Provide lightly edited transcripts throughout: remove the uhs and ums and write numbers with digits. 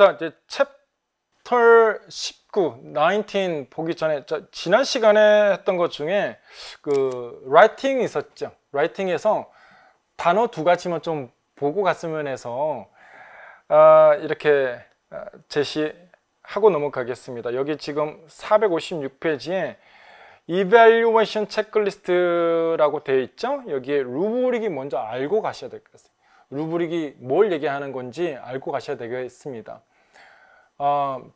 자, 이제 챕터 19, 19 보기 전에 지난 시간에 했던 것 중에 그 라이팅이 있었죠. 라이팅에서 단어 두 가지만 좀 보고 갔으면 해서 이렇게 제시하고 넘어가겠습니다. 여기 지금 456페이지에 Evaluation Checklist라고 되어 있죠. 여기에 루브릭이 먼저 알고 가셔야 될 것 같아요. 루브릭이 뭘 얘기하는 건지 알고 가셔야 되겠습니다.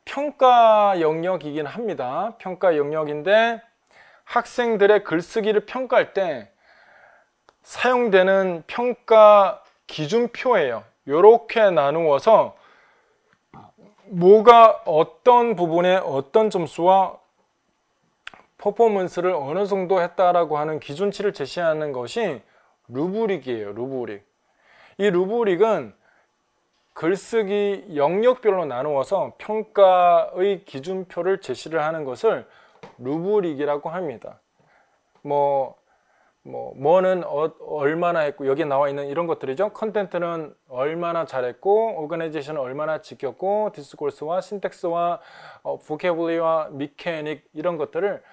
평가 영역이긴 합니다. 평가 영역인데 학생들의 글쓰기를 평가할 때 사용되는 평가 기준표예요. 이렇게 나누어서 뭐가 어떤 부분에 어떤 점수와 퍼포먼스를 어느 정도 했다라고 하는 기준치를 제시하는 것이 루브릭이에요. 루브릭. 이 루브릭은 글쓰기 영역별로 나누어서 평가의 기준표를 제시를 하는 것을 루브릭이라고 합니다. 뭐는 얼마나 했고, 여기 나와 있는 이런 것들이죠. 컨텐트는 얼마나 잘했고, 오거나이제이션은 얼마나 지켰고, 디스코스와 신텍스와 보캐블리와 미케닉 이런 것들을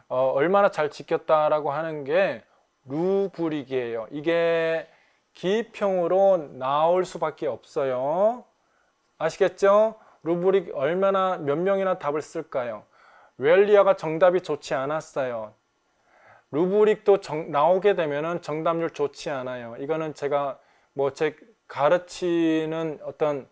얼마나 잘 지켰다라고 하는 게 루브릭이에요. 이게 기평으로 나올 수밖에 없어요. 아시겠죠? 루브릭 얼마나 몇 명이나 답을 쓸까요? 웰리아가 정답이 좋지 않았어요. 루브릭도 나오게 되면은 정답률 좋지 않아요. 이거는 제가 제 가르치는 어떤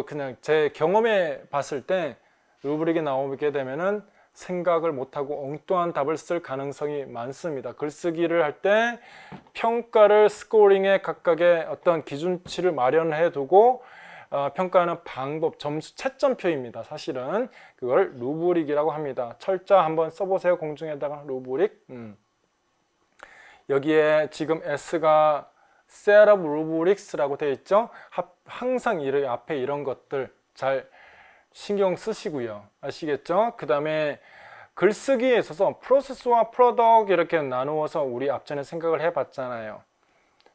그냥 제 경험에 봤을 때 루브릭이 나오게 되면은 생각을 못하고 엉뚱한 답을 쓸 가능성이 많습니다. 글쓰기를 할 때 평가를 스코어링에 각각의 어떤 기준치를 마련해 두고 평가하는 방법, 점수 채점표입니다. 사실은 그걸 루브릭이라고 합니다. 철자 한번 써보세요. 공중에다가 루브릭. 여기에 지금 S가 set up rubrics라고 되어 있죠. 항상 앞에 이런 것들 잘 신경 쓰시고요. 아시겠죠? 그 다음에 글쓰기에 있어서 프로세스와 프로덕트 이렇게 나누어서 우리 앞전에 생각을 해봤잖아요.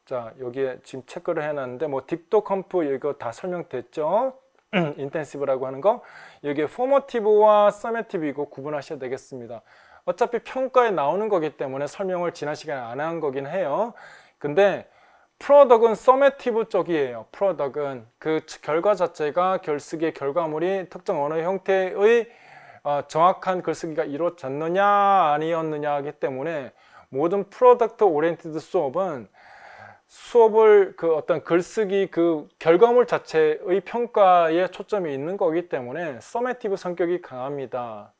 자, 여기에 지금 체크를 해놨는데 딕도 컴프 이거 다 설명됐죠? 인텐시브라고 하는 거. 여기에 포머티브와 서메티브 이거 구분하셔야 되겠습니다. 어차피 평가에 나오는 거기 때문에 설명을 지난 시간에 안 한 거긴 해요. 근데 프로덕은 서메티브 쪽이에요. 프로덕은 그 결과 자체가 글쓰기의 결과물이 특정 언어 형태의 정확한 글쓰기가 이루어졌느냐 아니었느냐 하기 때문에 모든 프로덕트 오리엔티드 수업을 그 어떤 글쓰기 그 결과물 자체의 평가에 초점이 있는 거기 때문에 서메티브 성격이 강합니다.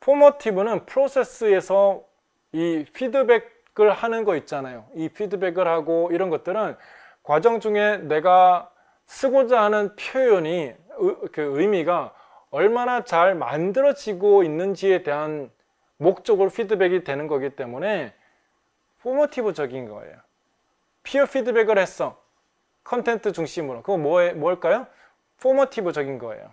포머티브는 프로세스에서 이 피드백을 하는 거 있잖아요. 이 피드백을 하고 이런 것들은 과정 중에 내가 쓰고자 하는 표현이 그 의미가 얼마나 잘 만들어지고 있는지에 대한 목적으로 피드백이 되는 거기 때문에 포머티브적인 거예요. 피어 피드백을 했어. 컨텐트 중심으로. 그거 뭘까요? 포머티브적인 거예요.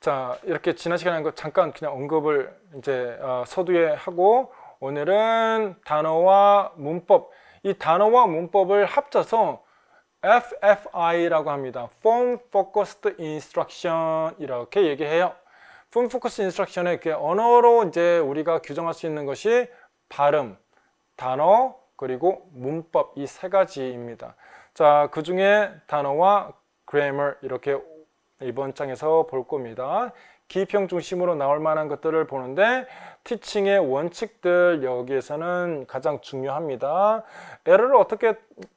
자, 이렇게 지난 시간에 한 거 잠깐 그냥 언급을 이제 서두에 하고 오늘은 단어와 문법. 이 단어와 문법을 합쳐서 FFI라고 합니다. Form Focused Instruction 이렇게 얘기해요. Form Focused Instruction의 언어로 이제 우리가 규정할 수 있는 것이 발음, 단어, 그리고 문법 이 세 가지입니다. 자, 그 중에 단어와 grammar 이렇게 이번 장에서 볼 겁니다. 기평 중심으로 나올 만한 것들을 보는데 티칭의 원칙들 여기에서는 가장 중요합니다. 에러를 어떻게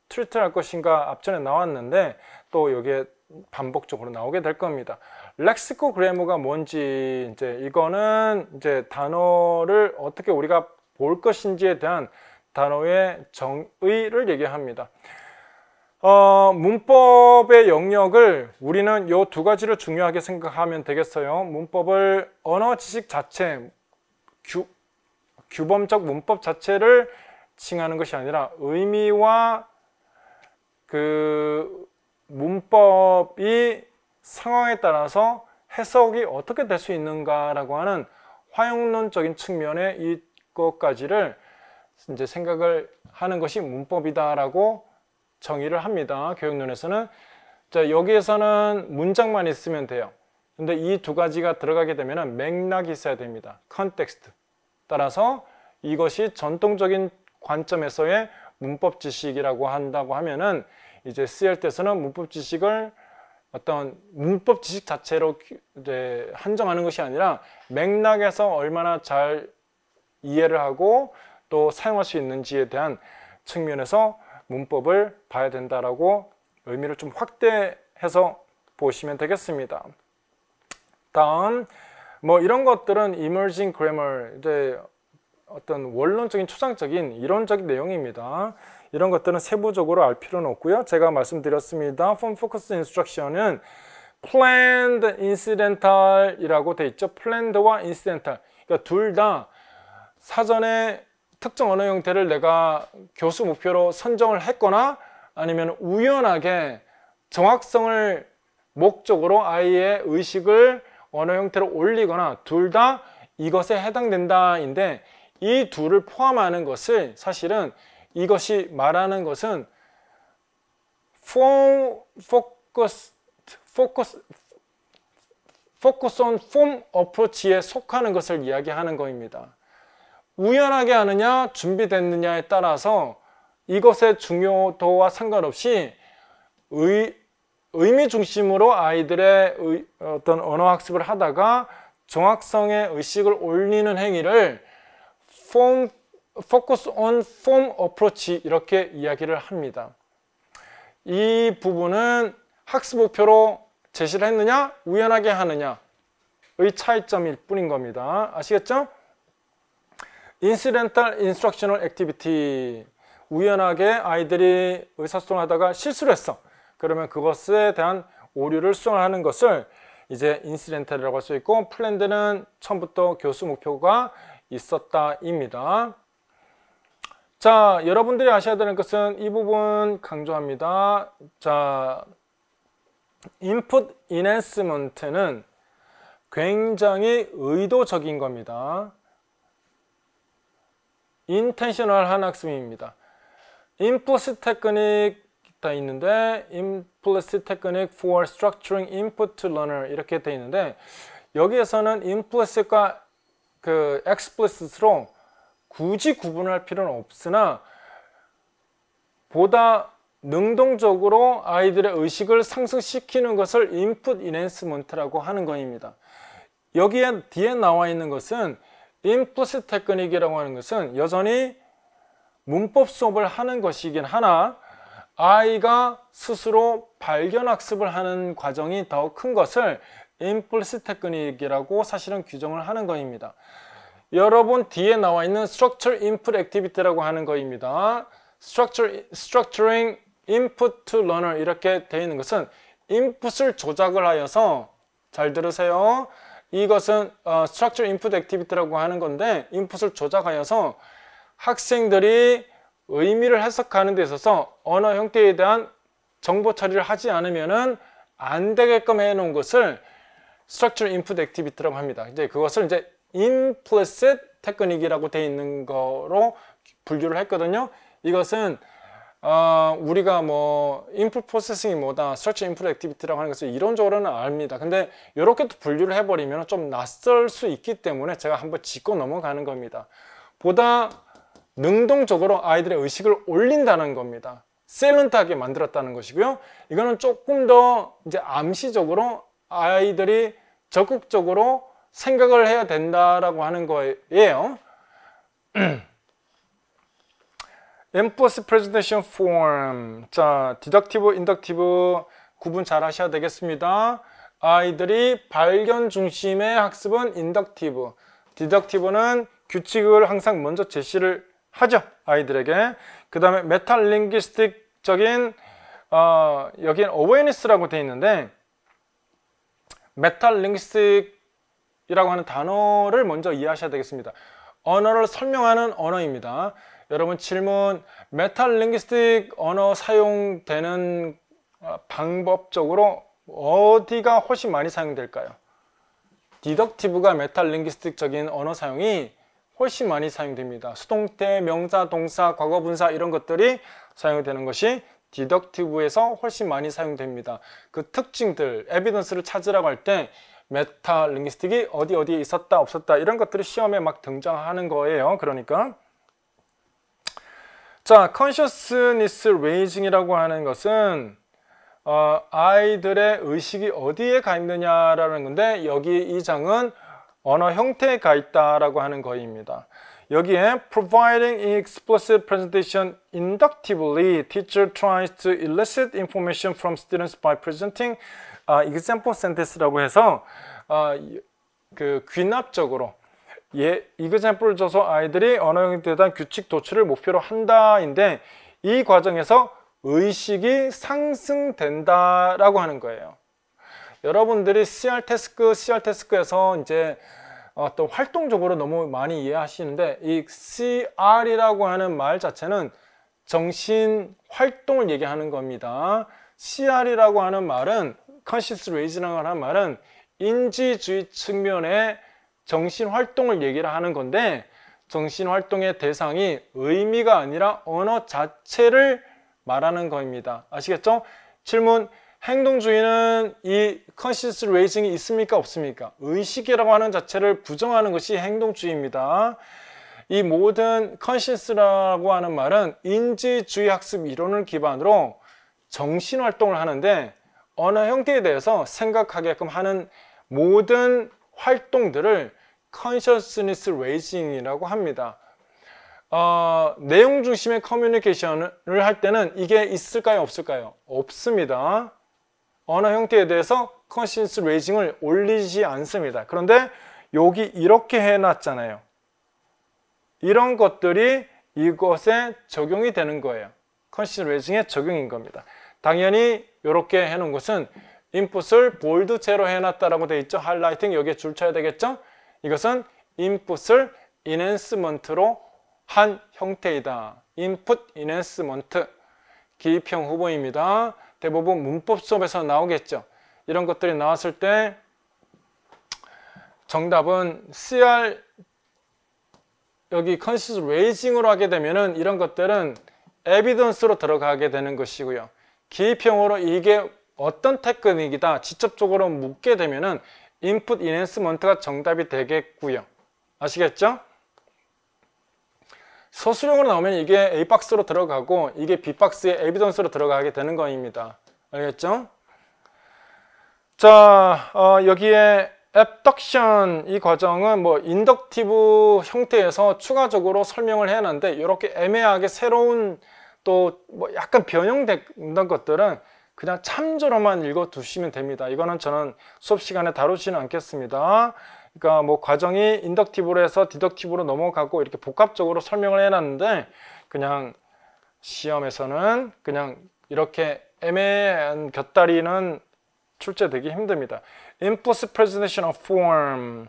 트리트할 것인가 앞전에 나왔는데 또 여기에 반복적으로 나오게 될 겁니다. 렉시코 그래머가 뭔지 이제 이거는 이제 단어를 어떻게 우리가 볼 것인지에 대한 단어의 정의를 얘기합니다. 문법의 영역을 우리는 이 두 가지를 중요하게 생각하면 되겠어요. 문법을 언어 지식 자체, 규범적 문법 자체를 칭하는 것이 아니라 의미와 그 문법이 상황에 따라서 해석이 어떻게 될 수 있는가라고 하는 활용론적인 측면의 이것까지를 이제 생각을 하는 것이 문법이다라고 정의를 합니다. 교육론에서는 자, 여기에서는 문장만 있으면 돼요. 근데 이 두 가지가 들어가게 되면 맥락이 있어야 됩니다. 컨텍스트. 따라서 이것이 전통적인 관점에서의 문법 지식이라고 한다고 하면은 이제 CL 때서는 문법 지식을 어떤 문법 지식 자체로 이제 한정하는 것이 아니라 맥락에서 얼마나 잘 이해를 하고 또 사용할 수 있는지에 대한 측면에서 문법을 봐야 된다라고 의미를 좀 확대해서 보시면 되겠습니다. 다음 뭐 이런 것들은 emerging grammar, 이제 어떤 원론적인 추상적인 이론적인 내용입니다. 이런 것들은 세부적으로 알 필요는 없고요. 제가 말씀드렸습니다. Form Focused Instruction은 Planned Incidental이라고 돼 있죠. Planned와 Incidental. 그러니까 둘 다 사전에 특정 언어 형태를 내가 교수 목표로 선정을 했거나 아니면 우연하게 정확성을 목적으로 아이의 의식을 언어 형태로 올리거나 둘 다 이것에 해당된다인데 이 둘을 포함하는 것을 사실은 이것이 말하는 것은 focus on form approach에 속하는 것을 이야기하는 것입니다. 우연하게 하느냐 준비됐느냐에 따라서 이것의 중요도와 상관없이 의미 중심으로 아이들의 어떤 언어 학습을 하다가 정확성의 의식을 올리는 행위를 focus on form approach 이렇게 이야기를 합니다. 이 부분은 학습 목표로 제시를 했느냐 우연하게 하느냐의 차이점일 뿐인 겁니다. 아시겠죠? Incidental Instructional Activity, 우연하게 아이들이 의사소통을 하다가 실수를 했어. 그러면 그것에 대한 오류를 수정하는 것을 이제 인시덴탈이라고 할 수 있고, 플랜드는 처음부터 교수 목표가 있었다입니다. 자, 여러분들이 아셔야 되는 것은 이 부분 강조합니다. 자, input enhancement는 굉장히 의도적인 겁니다. intentional한 학습입니다. implicit technique 다 있는데 implicit technique for structuring input to learner 이렇게 돼 있는데, 여기에서는 implicit과 그 explicit로 굳이 구분할 필요는 없으나 보다 능동적으로 아이들의 의식을 상승시키는 것을 input enhancement라고 하는 것입니다. 여기에 뒤에 나와 있는 것은 implicit technique이라고 하는 것은 여전히 문법 수업을 하는 것이긴 하나 아이가 스스로 발견 학습을 하는 과정이 더 큰 것을 implicit technique이라고 사실은 규정을 하는 것입니다. 여러분 뒤에 나와 있는 structure input activity라고 하는 것입니다. structuring input to learner 이렇게 되어 있는 것은 인풋을 조작을 하여서, 잘 들으세요. 이것은 structure input activity라고 하는 건데 인풋을 조작하여서 학생들이 의미를 해석하는 데 있어서 언어 형태에 대한 정보 처리를 하지 않으면은 안 되게끔 해 놓은 것을 structure input activity라고 합니다. 이제 그것을 이제 implicit technique이라고 되어 있는 거로 분류를 했거든요. 이것은 우리가 뭐 input processing이 뭐다, structure input activity라고 하는 것을 이론적으로는 압니다. 근데 이렇게 또 분류를 해버리면 좀 낯설 수 있기 때문에 제가 한번 짚고 넘어가는 겁니다. 보다 능동적으로 아이들의 의식을 올린다는 겁니다. 셀런트하게 만들었다는 것이고요. 이거는 조금 더 이제 암시적으로 아이들이 적극적으로 생각을 해야 된다라고 하는 거예요. Implicit Presentation Form. 자, 디덕티브, 인덕티브 구분 잘 하셔야 되겠습니다. 아이들이 발견 중심의 학습은 인덕티브, 디덕티브는 규칙을 항상 먼저 제시를 하죠, 아이들에게. 그 다음에 메타링귀스틱적인 여기엔 awareness라고 되어 있는데, 메타링귀스틱이라고 하는 단어를 먼저 이해하셔야 되겠습니다. 언어를 설명하는 언어입니다. 여러분 질문, 메타링귀스틱 언어 사용되는 방법적으로 어디가 훨씬 많이 사용될까요? 디덕티브가 메타링귀스틱적인 언어 사용이 훨씬 많이 사용됩니다. 수동태, 명사, 동사, 과거분사 이런 것들이 사용되는 것이 디덕티브에서 훨씬 많이 사용됩니다. 그 특징들, 에비던스를 찾으라고 할 때 메타 링귀스틱이 어디에 있었다 없었다 이런 것들이 시험에 막 등장하는 거예요. 그러니까 자, consciousness raising이라고 하는 것은 아이들의 의식이 어디에 가 있느냐라는 건데, 여기 이 장은 언어 형태에 가 있다라고 하는 거입니다. 여기에 providing explicit presentation inductively, teacher tries to elicit information from students by presenting example sentence라고 해서 그 귀납적으로 example를 줘서 아이들이 언어 형태에 대한 규칙 도출을 목표로 한다인데, 이 과정에서 의식이 상승된다라고 하는 거예요. 여러분들이 CR 태스크에서 이제 또 활동적으로 너무 많이 이해하시는데, 이 CR이라고 하는 말 자체는 정신 활동을 얘기하는 겁니다. CR이라고 하는 말은, Conscious Raising이라고 하는 말은 인지주의 측면의 정신 활동을 얘기를 하는 건데, 정신 활동의 대상이 의미가 아니라 언어 자체를 말하는 겁니다. 아시겠죠? 질문: 행동주의는 이 conscious raising이 있습니까 없습니까? 의식이라고 하는 자체를 부정하는 것이 행동주의입니다. 이 모든 conscious라고 하는 말은 인지주의 학습 이론을 기반으로 정신활동을 하는데, 언어 형태에 대해서 생각하게끔 하는 모든 활동들을 consciousness raising이라고 합니다. 내용 중심의 커뮤니케이션을 할 때는 이게 있을까요 없을까요? 없습니다. 언어 형태에 대해서 conscious raising을 올리지 않습니다. 그런데 여기 이렇게 해놨잖아요. 이런 것들이 이것에 적용이 되는 거예요. conscious raising의 적용인 겁니다. 당연히 이렇게 해놓은 것은 인풋을 볼드체로 해놨다라고 되어 있죠. 하이라이팅 여기에 줄 쳐야 되겠죠. 이것은 인풋을 인핸스먼트로 한 형태이다. 인풋 인핸스먼트, 기입형 후보입니다. 대부분 문법 수업에서 나오겠죠. 이런 것들이 나왔을 때 정답은 CR, 여기 conscious raising으로 하게 되면은 이런 것들은 에비던스로 들어가게 되는 것이고요. 기입형으로 이게 어떤 테크닉이다 직접적으로 묻게 되면은 인풋 인핸스먼트가 정답이 되겠고요. 아시겠죠? 서술형으로 나오면 이게 A박스로 들어가고 이게 B박스에 에비던스로 들어가게 되는 거입니다. 알겠죠? 자, 여기에 abduction 이 과정은 뭐 인덕티브 형태에서 추가적으로 설명을 해놨는데, 이렇게 애매하게 새로운 또 뭐 약간 변형된 것들은 그냥 참조로만 읽어 두시면 됩니다. 이거는 저는 수업 시간에 다루지는 않겠습니다. 그러니까 뭐 과정이 인덕티브로 해서 디덕티브로 넘어가고 이렇게 복합적으로 설명을 해놨는데, 그냥 시험에서는 그냥 이렇게 애매한 곁다리는 출제되기 힘듭니다. Implicit presentation of form.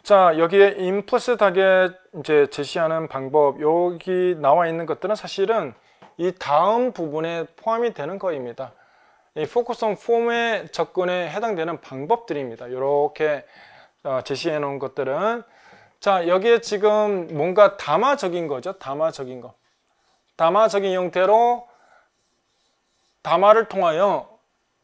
자, 여기에 implicit하게 이제 제시하는 방법, 여기 나와 있는 것들은 사실은 이 다음 부분에 포함이 되는 거입니다. 이 focus on form의 접근에 해당되는 방법들입니다. 이렇게 제시해 놓은 것들은. 자, 여기에 지금 뭔가 담화적인 거죠. 담화적인 거. 담화적인 형태로 담화를 통하여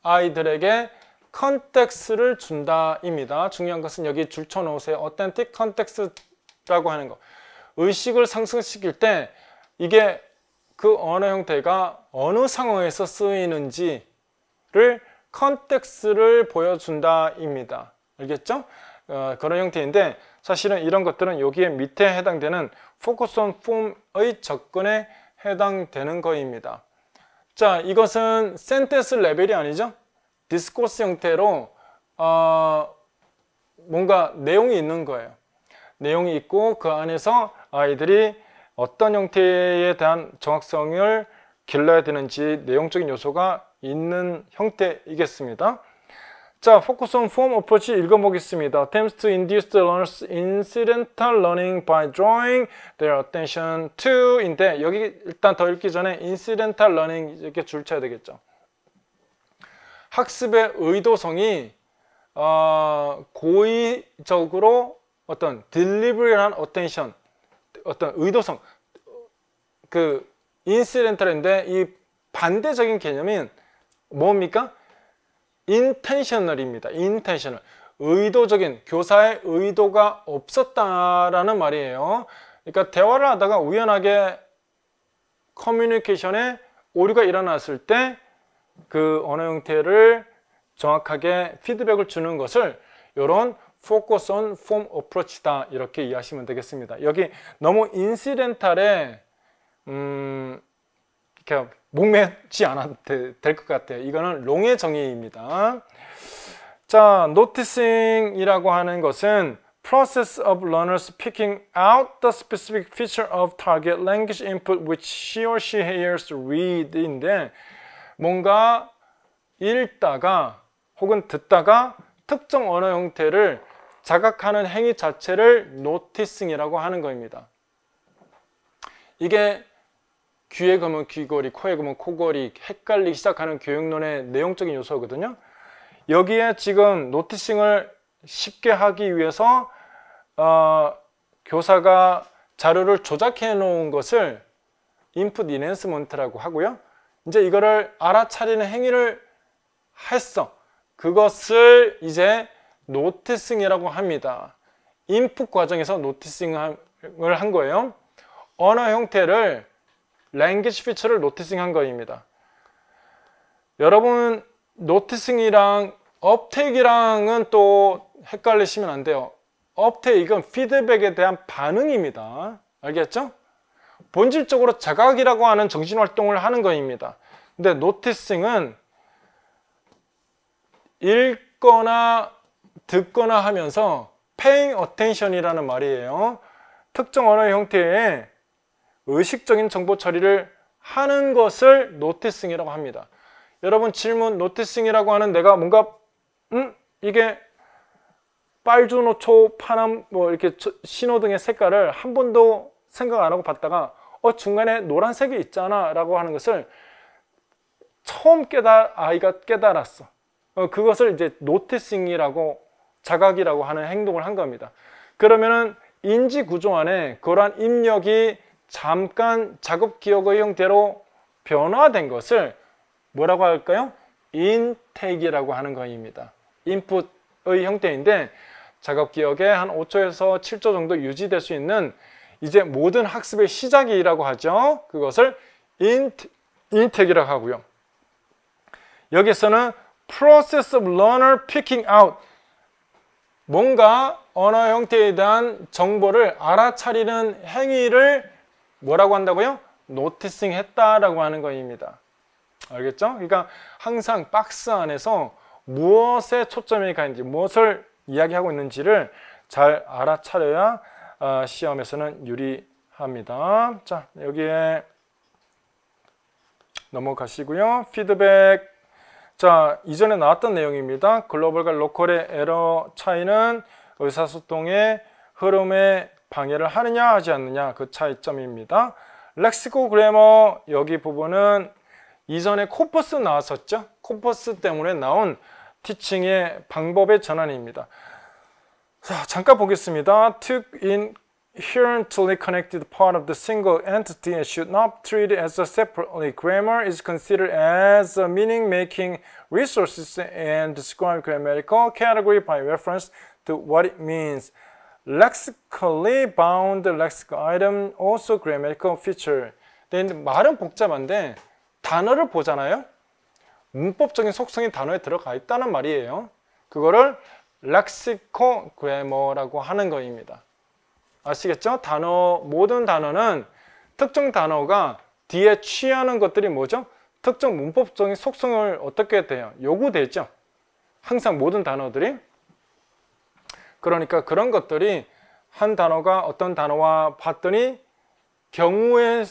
아이들에게 컨텍스트를 준다입니다. 중요한 것은 여기 줄쳐 놓으세요. authentic context라고 하는 거. 의식을 상승시킬 때 이게 그 언어 형태가 어느 상황에서 쓰이는지를 컨텍스트를 보여준다입니다. 알겠죠? 그런 형태인데, 사실은 이런 것들은 여기에 밑에 해당되는 focus on form의 접근에 해당되는 거입니다. 자, 이것은 센텐스 레벨이 아니죠? 디스코스 형태로 뭔가 내용이 있는 거예요. 내용이 있고 그 안에서 아이들이 어떤 형태에 대한 정확성을 길러야 되는지 내용적인 요소가 있는 형태이겠습니다. 자, focus on form approach 읽어보겠습니다. Attempts to induce the learners incidental learning by drawing their attention to 인데, 여기 일단 더 읽기 전에 incidental learning 이렇게 줄 쳐야 되겠죠. 학습의 의도성이 고의적으로 어떤 deliberate한 attention, 어떤 의도성, 그 incidental인데 이 반대적인 개념인 뭡니까? intentional입니다. intentional. 의도적인, 교사의 의도가 없었다라는 말이에요. 그러니까 대화를 하다가 우연하게 커뮤니케이션에 오류가 일어났을 때 그 언어 형태를 정확하게 피드백을 주는 것을 이런 focus on form approach다 이렇게 이해하시면 되겠습니다. 여기 너무 인시덴탈에 이렇게 목매지 않아도 될 것 같아요. 이거는 롱의 정의입니다. 자, noticing이라고 하는 것은 process of learners picking out the specific feature of target language input which he or she hears read인데 뭔가 읽다가 혹은 듣다가 특정 언어 형태를 자각하는 행위 자체를 noticing이라고 하는 겁니다. 이게 귀에 그면 귀걸이, 코에 그면 코걸이, 헷갈리기 시작하는 교육론의 내용적인 요소거든요. 여기에 지금 노티싱을 쉽게 하기 위해서 교사가 자료를 조작해 놓은 것을 인풋 이넨스먼트라고 하고요. 이제 이거를 알아차리는 행위를 했어. 그것을 이제 노티싱이라고 합니다. 인풋 과정에서 노티싱을 한 거예요. 언어 형태를 랭귀지 피처를 노티싱 한 거입니다. 여러분 노티싱이랑 업테이크랑은 또 헷갈리시면 안 돼요. 업테이크는 피드백에 대한 반응입니다. 알겠죠? 본질적으로 자각이라고 하는 정신활동을 하는 거입니다. 근데 노티싱은 읽거나 듣거나 하면서 paying attention이라는 말이에요. 특정 언어 형태의 의식적인 정보 처리를 하는 것을 노티싱이라고 합니다. 여러분 질문 노티싱이라고 하는 내가 뭔가 이게 빨주노초 파남 뭐 이렇게 신호등의 색깔을 한 번도 생각 안 하고 봤다가 중간에 노란색이 있잖아 라고 하는 것을 처음 아이가 깨달았어. 그것을 이제 노티싱이라고 자각이라고 하는 행동을 한 겁니다. 그러면은 인지 구조 안에 그러한 입력이 잠깐 작업 기억의 형태로 변화된 것을 뭐라고 할까요? 인테이크라고 하는 것입니다. 인풋의 형태인데 작업 기억에 한 5초에서 7초 정도 유지될 수 있는 이제 모든 학습의 시작이라고 하죠. 그것을 인테이크라고 하고요. 여기서는 process of learner picking out 뭔가 언어 형태에 대한 정보를 알아차리는 행위를 뭐라고 한다고요? 노티싱 했다라고 하는 것입니다. 알겠죠? 그러니까 항상 박스 안에서 무엇에 초점이 가 있는지 무엇을 이야기하고 있는지를 잘 알아차려야 시험에서는 유리합니다. 자, 여기에 넘어가시고요. 피드백. 자, 이전에 나왔던 내용입니다. 글로벌과 로컬의 에러 차이는 의사소통의 흐름에 방해를 하느냐 하지 않느냐 그 차이점입니다. 렉시코 그래머 여기 부분은 이전에 코퍼스 나왔었죠. 코퍼스 때문에 나온 티칭의 방법의 전환입니다. 자, 잠깐 보겠습니다. took inherently connected part of the single entity and should not treat it as a separately. Grammar is considered as a meaning-making resources and describe grammatical category by reference to what it means. Lexically bound lexical item also grammatical feature. 근데 말은 복잡한데 단어를 보잖아요. 문법적인 속성이 단어에 들어가 있다는 말이에요. 그거를 렉시코 그래머라고 하는 거입니다. 아시겠죠? 모든 단어는 특정 단어가 뒤에 취하는 것들이 뭐죠? 특정 문법적인 속성을 어떻게 돼요? 요구되죠. 항상 모든 단어들이. 그러니까 그런 것들이 한 단어가 어떤 단어와 봤더니 경우에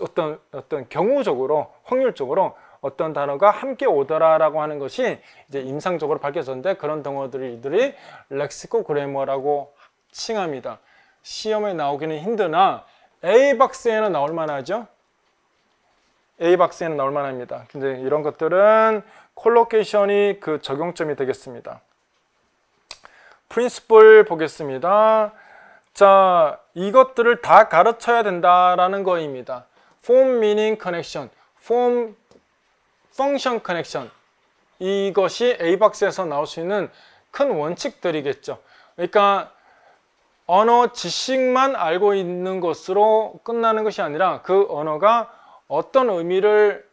어떤 경우적으로 확률적으로 어떤 단어가 함께 오더라라고 하는 것이 이제 임상적으로 밝혀졌는데 그런 단어들이 렉시코 그래머라고 칭합니다. 시험에 나오기는 힘드나 A박스에는 나올 만하죠. A박스에는 나올 만합니다. 근데 이런 것들은 콜로케이션이 그 적용점이 되겠습니다. 프린시플 보겠습니다. 자, 이것들을 다 가르쳐야 된다라는 거입니다. form meaning connection, form function connection. 이것이 A박스에서 나올 수 있는 큰 원칙들이겠죠. 그러니까 언어 지식만 알고 있는 것으로 끝나는 것이 아니라 그 언어가 어떤 의미를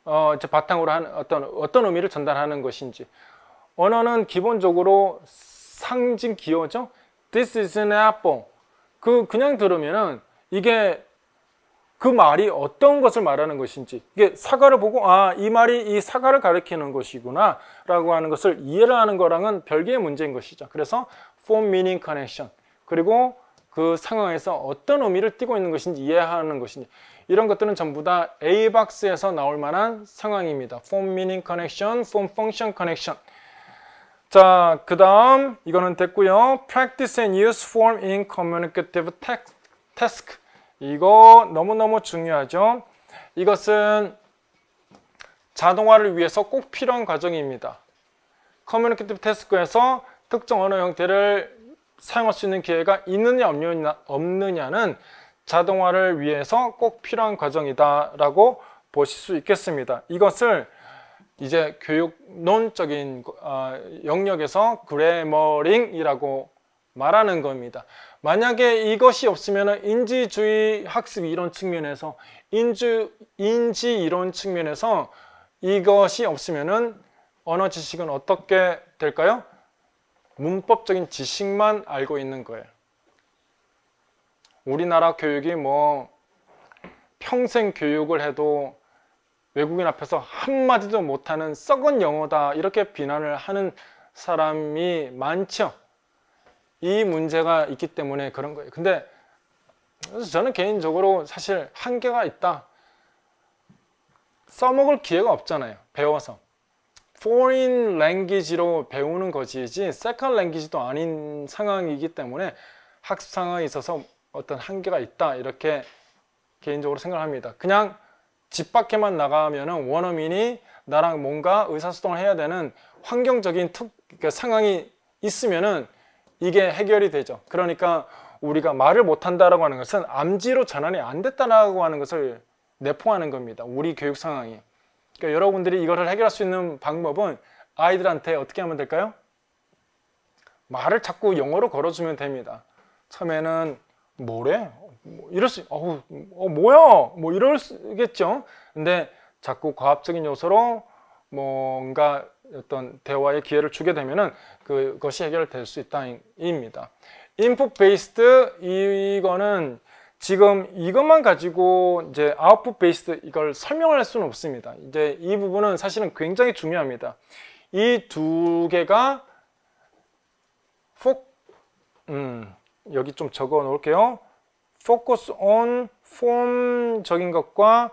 바탕으로 한 어떤 의미를 전달하는 것인지. 언어는 기본적으로 상징 기호죠. This is an apple. 그냥 들으면은 이게 그 말이 어떤 것을 말하는 것인지, 이게 사과를 보고 이 말이 이 사과를 가리키는 것이구나 라고 하는 것을 이해를 하는 거랑은 별개의 문제인 것이죠. 그래서 form meaning connection, 그리고 그 상황에서 어떤 의미를 띠고 있는 것인지 이해하는 것인지, 이런 것들은 전부 다 A박스에서 나올 만한 상황입니다. form meaning connection, form function connection. 자, 그 다음 이거는 됐고요. Practice and use form in communicative task. 이거 너무너무 중요하죠. 이것은 자동화를 위해서 꼭 필요한 과정입니다. 커뮤니케이티브 태스크에서 특정 언어 형태를 사용할 수 있는 기회가 있느냐 없느냐는 자동화를 위해서 꼭 필요한 과정이다 라고 보실 수 있겠습니다. 이것을 이제 교육론적인 영역에서 그래머링이라고 말하는 겁니다. 만약에 이것이 없으면 인지주의 학습 이론 측면에서 인지 이론 측면에서 이것이 없으면은 언어 지식은 어떻게 될까요? 문법적인 지식만 알고 있는 거예요. 우리나라 교육이 뭐 평생 교육을 해도 외국인 앞에서 한마디도 못하는 썩은 영어다 이렇게 비난을 하는 사람이 많죠. 이 문제가 있기 때문에 그런 거예요. 근데 그래서 저는 개인적으로 사실 한계가 있다. 써먹을 기회가 없잖아요. 배워서. foreign language로 배우는 것이지 second language도 아닌 상황이기 때문에 학습 상황에 있어서 어떤 한계가 있다. 이렇게 개인적으로 생각합니다. 그냥 집 밖에만 나가면은 원어민이 나랑 뭔가 의사소통을 해야 되는 환경적인 상황이 있으면은 이게 해결이 되죠. 그러니까 우리가 말을 못한다라고 하는 것은 암지로 전환이 안 됐다라고 하는 것을 내포하는 겁니다. 우리 교육 상황이. 그러니까 여러분들이 이거를 해결할 수 있는 방법은 아이들한테 어떻게 하면 될까요? 말을 자꾸 영어로 걸어주면 됩니다. 처음에는 뭐래? 이럴 수, 뭐야? 뭐 이러겠죠. 근데 자꾸 과학적인 요소로 뭔가 어떤 대화의 기회를 주게 되면은 그것이 해결될 수 있다입니다. 인풋 베이스드 이거는 지금 이것만 가지고 이제 아웃풋 베이스드 이걸 설명할 수는 없습니다. 이제 이 부분은 사실은 굉장히 중요합니다. 이 두 개가 여기 좀 적어 놓을게요. focus on form적인 것과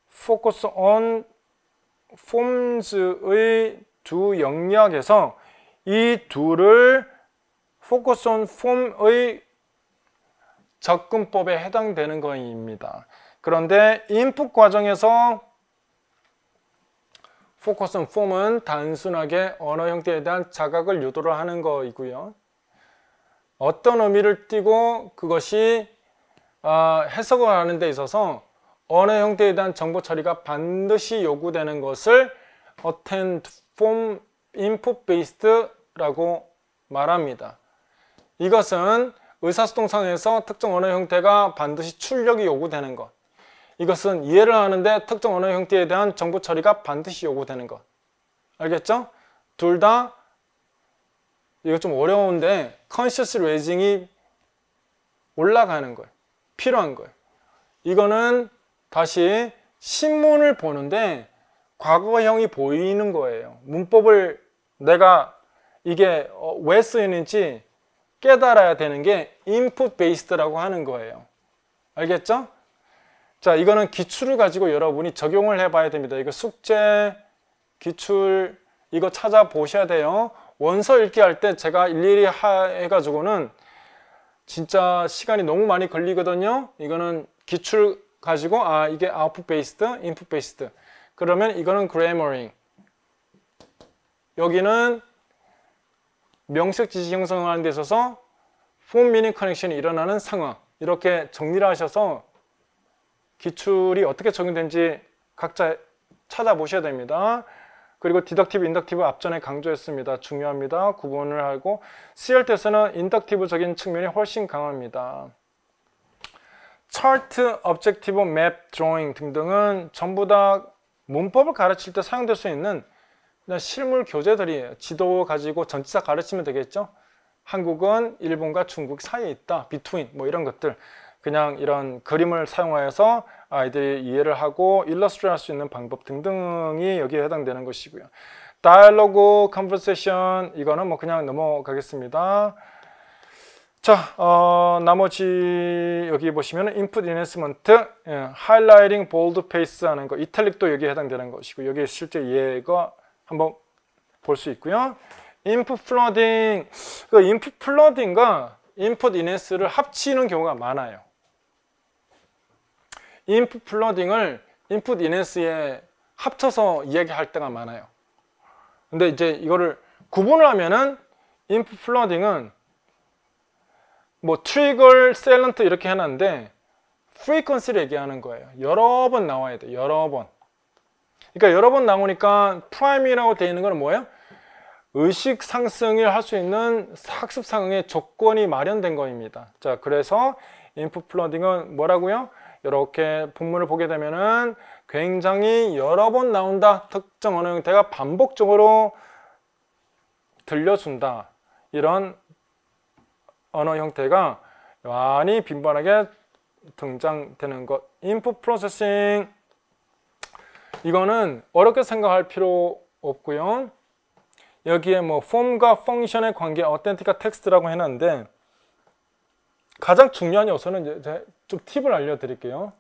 focus on forms의 두 영역에서 이 둘을 focus on form의 접근법에 해당되는 것입니다. 그런데 인풋 과정에서 focus on form은 단순하게 언어 형태에 대한 자각을 유도를 하는 것이고요. 어떤 의미를 띠고 그것이 해석을 하는 데 있어서 언어 형태에 대한 정보 처리가 반드시 요구되는 것을 attend form input based라고 말합니다. 이것은 의사소통 상에서 특정 언어 형태가 반드시 출력이 요구되는 것. 이것은 이해를 하는데 특정 언어 형태에 대한 정보 처리가 반드시 요구되는 것. 알겠죠? 둘 다 이거 좀 어려운데 conscious raising이 올라가는 거예요. 필요한 거예요. 이거는 다시 신문을 보는데 과거형이 보이는 거예요. 문법을 내가 이게 왜 쓰이는지 깨달아야 되는 게 input based라고 하는 거예요. 알겠죠? 자, 이거는 기출을 가지고 여러분이 적용을 해봐야 됩니다. 이거 숙제, 기출 이거 찾아보셔야 돼요. 원서 읽기 할 때 제가 일일이 해가지고는 진짜 시간이 너무 많이 걸리거든요. 이거는 기출 가지고 이게 output based, input based. 그러면 이거는 grammaring. 여기는 명색 지식 형성하는 데 있어서 form meaning connection이 일어나는 상황. 이렇게 정리를 하셔서 기출이 어떻게 적용되는지 각자 찾아보셔야 됩니다. 그리고 디덕티브, 인덕티브 앞전에 강조했습니다. 중요합니다. 구분을 하고 CLT에서는 인덕티브적인 측면이 훨씬 강합니다. 차트, objective, map, drawing 등등은 전부 다 문법을 가르칠 때 사용될 수 있는 그냥 실물 교재들이에요. 지도 가지고 전치사 가르치면 되겠죠. 한국은 일본과 중국 사이에 있다. between 뭐 이런 것들. 그냥 이런 그림을 사용하여서 아이들이 이해를 하고 일러스트레이트 할 수 있는 방법 등등이 여기에 해당되는 것이고요. dialogue, conversation 이거는 뭐 그냥 넘어가겠습니다. 자, 나머지 여기 보시면 input enhancement, highlighting, bold face 하는 거, 이탈릭도 여기에 해당되는 것이고 여기 실제 예가 한번 볼 수 있고요. input flooding, 그 input flooding과 input enhance를 합치는 경우가 많아요. input flooding을 input enhance에 합쳐서 이야기할 때가 많아요. 근데 이제 이거를 구분을 하면은 input flooding은 뭐 trigger, silent 이렇게 해놨는데 frequency를 얘기하는 거예요. 여러 번 나와야 돼. 여러 번. 그러니까 여러 번 나오니까 prime이라고 되어 있는 건 뭐예요? 의식 상승을 할 수 있는 학습 상황의 조건이 마련된 거입니다. 자, 그래서 input flooding은 뭐라고요? 이렇게 본문을 보게 되면은 굉장히 여러 번 나온다. 특정 언어 형태가 반복적으로 들려준다. 이런 언어 형태가 많이 빈번하게 등장되는 것. input processing 이거는 어렵게 생각할 필요 없고요. 여기에 뭐 폼과 펑션의 관계, 어텐티카 텍스트라고 해놨는데 가장 중요한 요소는 이제 제가 좀 팁을 알려드릴게요.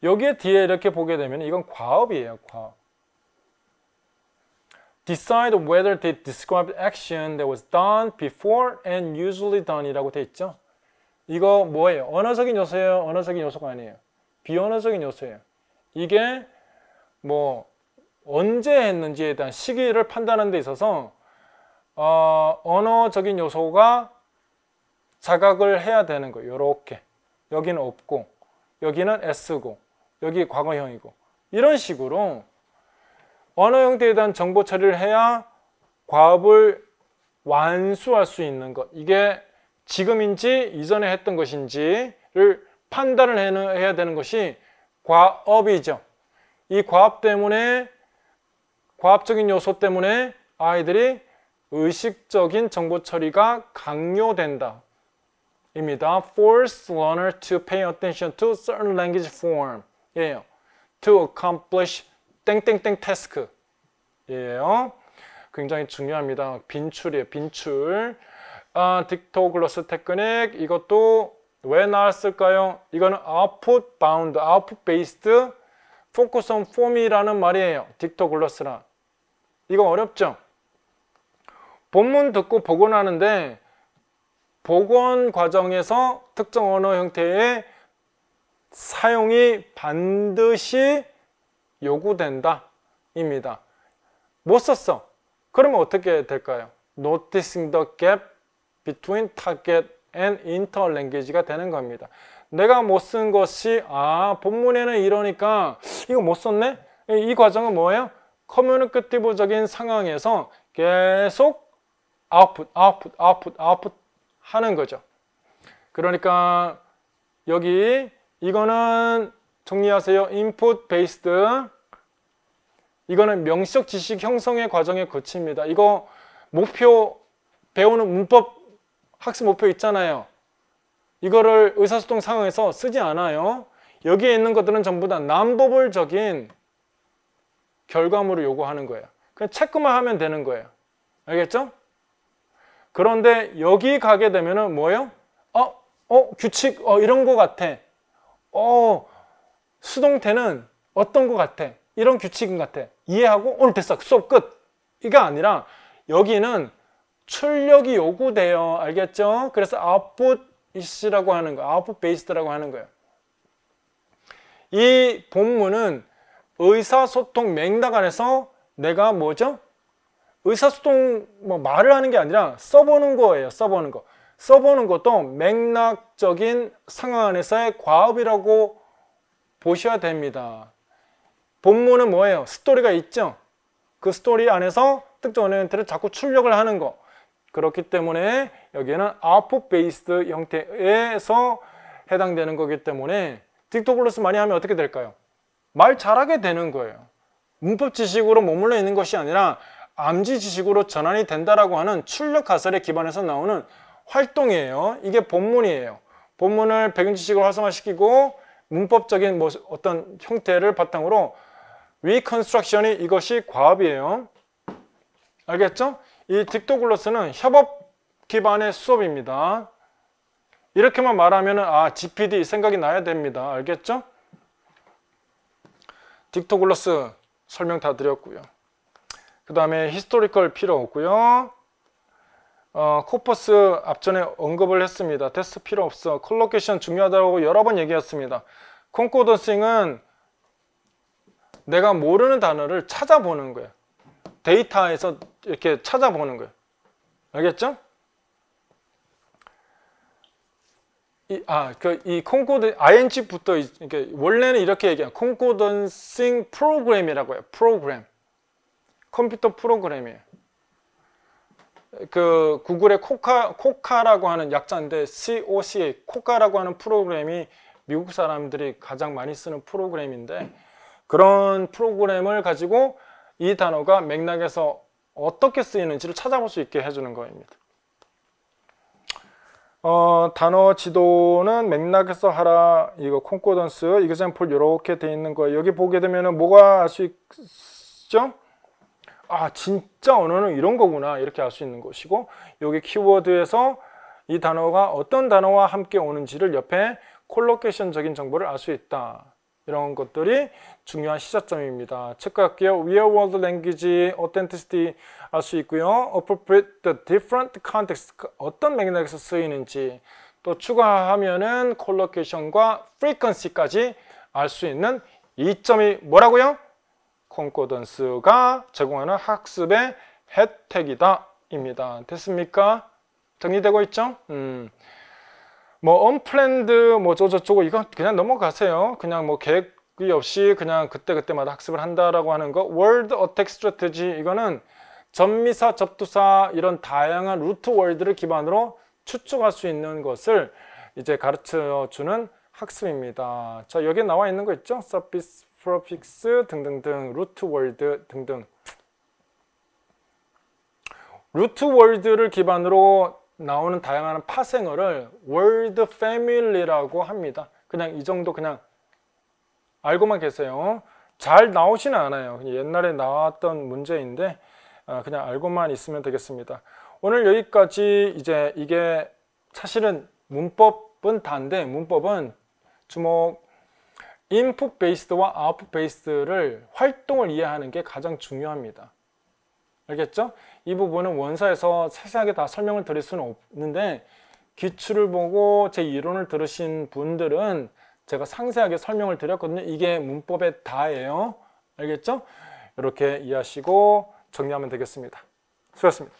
여기에 뒤에 이렇게 보게 되면 이건 과업이에요. 과업. Decide whether the described action that was done before and usually done 이라고 돼 있죠. 이거 뭐예요? 언어적인 요소예요? 언어적인 요소가 아니에요. 비언어적인 요소예요. 이게 뭐 언제 했는지에 대한 시기를 판단하는 데 있어서 언어적인 요소가 자각을 해야 되는 거예요. 이렇게 여기는 없고 여기는 S고 여기 과거형이고 이런 식으로 언어 형태에 대한 정보 처리를 해야 과업을 완수할 수 있는 것. 이게 지금인지 이전에 했던 것인지를 판단을 해야 되는 것이 과업이죠. 이 과업 때문에 과업적인 요소 때문에 아이들이 의식적인 정보 처리가 강요된다. 입니다. Force learner to pay attention to certain language form. 예요. To accomplish 땡땡땡 task. 예요. 굉장히 중요합니다. 빈출이에요. 빈출. 딕토글로스 테크닉. 이것도 왜 나왔을까요? 이거는 output bound, output based, focus on form이라는 말이에요. 딕토글로스라. 이거 어렵죠? 본문 듣고 복원하는데 복원 과정에서 특정 언어 형태의 사용이 반드시 요구된다 입니다. 못 썼어. 그러면 어떻게 될까요? Noticing the gap between target and interlanguage가 되는 겁니다. 내가 못 쓴 것이 본문에는 이러니까 이거 못 썼네? 이 과정은 뭐예요? 커뮤니케이티브적인 상황에서 계속 아웃풋 하는 거죠. 그러니까 여기 이거는 정리하세요. input based. 이거는 명시적 지식 형성의 과정에 거칩니다. 이거 목표 배우는 문법 학습 목표 있잖아요. 이거를 의사소통 상황에서 쓰지 않아요. 여기에 있는 것들은 전부 다 난버블적인 결과물을 요구하는 거예요. 그냥 체크만 하면 되는 거예요. 알겠죠? 그런데 여기 가게 되면은 뭐예요? 규칙 이런 거 같아. 수동태는 어떤 거 같아. 이런 규칙인 것 같아. 이해하고 오늘 됐어. 수업 끝. 이게 아니라 여기는 출력이 요구돼요. 알겠죠? 그래서 output이라고 하는 거, output based라고 하는 거예요. 이 본문은 의사소통 맥락 안에서 내가 뭐죠? 의사소통 말을 하는 게 아니라 써보는 거예요. 써보는 거. 써보는 것도 맥락적인 상황 안에서의 과업이라고 보셔야 됩니다. 본문은 뭐예요? 스토리가 있죠. 그 스토리 안에서 특정 엘리멘트를 자꾸 출력을 하는 거. 그렇기 때문에 여기에는 output based 형태에서 해당되는 거기 때문에 딕토글로스 많이 하면 어떻게 될까요? 말 잘하게 되는 거예요. 문법 지식으로 머물러 있는 것이 아니라 암지 지식으로 전환이 된다라고 하는 출력 가설에 기반해서 나오는 활동이에요. 이게 본문이에요. 본문을 배경 지식을 활성화시키고 문법적인 어떤 형태를 바탕으로 리컨스트럭션이 이것이 과업이에요. 알겠죠? 이 딕토글로스는 협업 기반의 수업입니다. 이렇게만 말하면 GPD 생각이 나야 됩니다. 알겠죠? 딕토글로스 설명 다 드렸고요. 그 다음에 히스토리컬 필요 없고요. 코퍼스 앞전에 언급을 했습니다. 테스트 필요 없어. 콜로케이션 중요하다고 여러 번 얘기했습니다. 콘코던싱은 내가 모르는 단어를 찾아보는 거예요. 데이터에서 이렇게 찾아보는 거예요. 알겠죠? 이 콘코드 ing부터 이렇게 원래는 이렇게 얘기해요. 콘코던싱 프로그램이라고 해요. 프로그램. 컴퓨터 프로그램이에요. 그 구글의 코카라고 하는 약자인데 COCA, 코카라고 하는 프로그램이 미국 사람들이 가장 많이 쓰는 프로그램인데 그런 프로그램을 가지고 이 단어가 맥락에서 어떻게 쓰이는지를 찾아볼 수 있게 해주는 거입니다. 단어 지도는 맥락에서 하라. 이거 콘코던스, 이그젬플 이렇게 돼 있는 거예요. 여기 보게 되면은 뭐가 알 수 있죠? 진짜 언어는 이런 거구나 이렇게 알 수 있는 것이고 여기 키워드에서 이 단어가 어떤 단어와 함께 오는지를 옆에 콜로케이션적인 정보를 알 수 있다. 이런 것들이 중요한 시작점입니다. 체크할게요. Real World Language, Authenticity 알 수 있고요. Appropriate the different context, 어떤 맥락에서 쓰이는지 또 추가하면은 콜로케이션과 frequency까지 알 수 있는 이점이 뭐라고요? 콘코던스가 제공하는 학습의 혜택이다 입니다. 됐습니까? 정리되고 있죠? unplanned 저쩌고 이거 그냥 넘어가세요. 그냥 계획이 없이 그냥 그때그때마다 학습을 한다라고 하는 거. Word Attack Strategy 이거는 접미사, 접두사 이런 다양한 루트 월드를 기반으로 추측할 수 있는 것을 이제 가르쳐 주는 학습입니다. 자, 여기 나와 있는 거 있죠? 서피스, 프로픽스 등등등, 루트 월드 등등. 루트 월드를 기반으로 나오는 다양한 파생어를 word family라고 합니다. 그냥 이 정도 그냥 알고만 계세요. 잘 나오지는 않아요. 옛날에 나왔던 문제인데 그냥 알고만 있으면 되겠습니다. 오늘 여기까지. 이제 이게 사실은 문법은 다인데 문법은 주목 input based와 output based를 활동을 이해하는 게 가장 중요합니다. 알겠죠? 이 부분은 원서에서 세세하게 다 설명을 드릴 수는 없는데 기출을 보고 제 이론을 들으신 분들은 제가 상세하게 설명을 드렸거든요. 이게 문법의 다예요. 알겠죠? 이렇게 이해하시고 정리하면 되겠습니다. 수고하셨습니다.